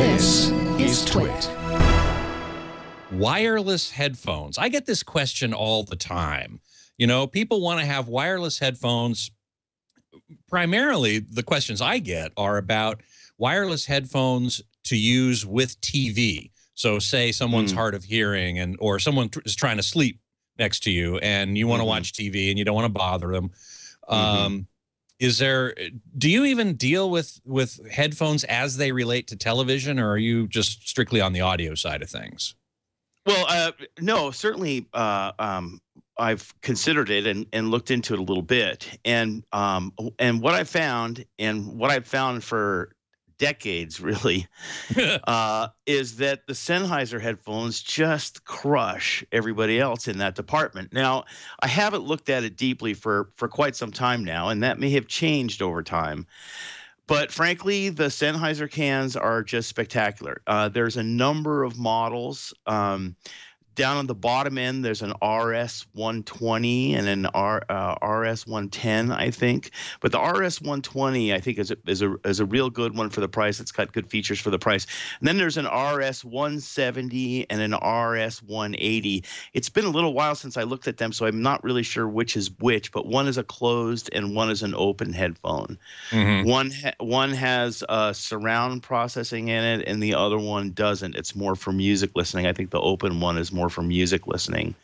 This is TWiT. Wireless headphones. I get this question all the time. You know, people want to have wireless headphones. Primarily, the questions I get are about wireless headphones to use with TV. So say someone's hard of hearing or someone is trying to sleep next to you and you want to watch TV and you don't want to bother them. Do you even deal with headphones as they relate to television, or are you just strictly on the audio side of things? Well, no, certainly I've considered it and looked into it a little bit. And what I found, and what I've found for decades really, is that the Sennheiser headphones just crush everybody else in that department. Now, I haven't looked at it deeply for quite some time now, and that may have changed over time. But frankly, the Sennheiser cans are just spectacular. There's a number of models. Down on the bottom end, there's an RS-120 and an RS-110, I think. But the RS-120, I think, is a real good one for the price. It's got good features for the price. And then there's an RS-170 and an RS-180. It's been a little while since I looked at them, so I'm not really sure which is which. But one is a closed and one is an open headphone. One has surround processing in it, and the other one doesn't. It's more for music listening. I think the open one is more for music listening.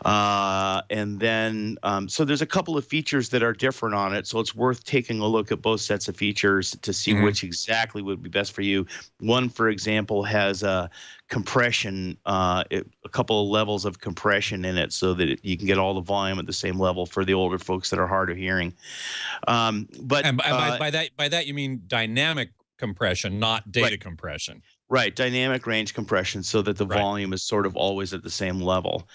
And then, so there's a couple of features that are different on it. So it's worth taking a look at both sets of features to see which exactly would be best for you. One, for example, has a compression, a couple of levels of compression in it so that you can get all the volume at the same level for the older folks that are hard of hearing. But by that, you mean dynamic compression, not data compression. Right, dynamic range compression, so that the volume is sort of always at the same level.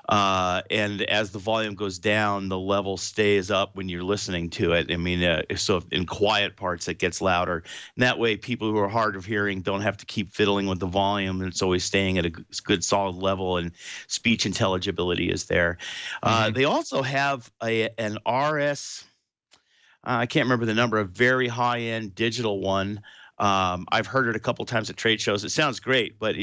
And as the volume goes down, the level stays up when you're listening to it. I mean, so in quiet parts, it gets louder. And that way, people who are hard of hearing don't have to keep fiddling with the volume, and it's always staying at a good, solid level, and speech intelligibility is there. They also have an RS, I can't remember the number, a very high-end digital one. I've heard it a couple times at trade shows. It sounds great, but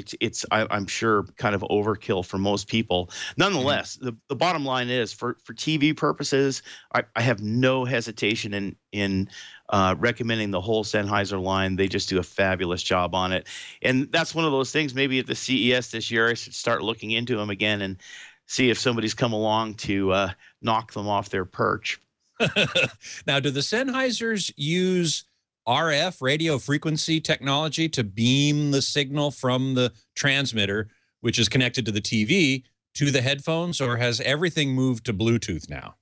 I'm sure kind of overkill for most people. Nonetheless, the bottom line is for TV purposes, I have no hesitation in recommending the whole Sennheiser line. They just do a fabulous job on it. And that's one of those things, maybe at the CES this year, I should start looking into them again and see if somebody's come along to knock them off their perch. Now, do the Sennheisers use RF, radio frequency technology, to beam the signal from the transmitter, which is connected to the TV, to the headphones, or has everything moved to Bluetooth now?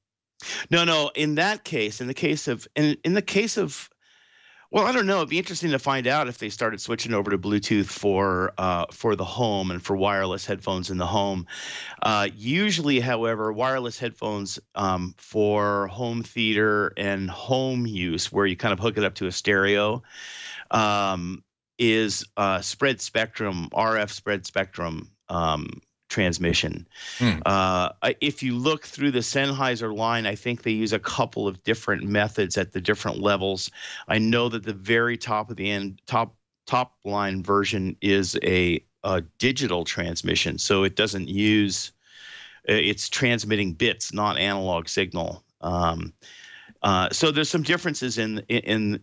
No. In the case of, well, I don't know. It'd be interesting to find out if they started switching over to Bluetooth for the home and for wireless headphones in the home. Usually, however, wireless headphones for home theater and home use, where you kind of hook it up to a stereo, is spread spectrum, RF spread spectrum transmission. If you look through the Sennheiser line, I think they use a couple of different methods at the different levels. I know that the very top of the end, top line version is a digital transmission, so it doesn't use. It's transmitting bits, not analog signal. So there's some differences in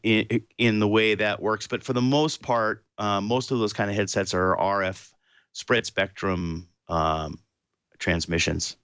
the way that works, but for the most part, most of those kind of headsets are RF spread spectrum transmissions.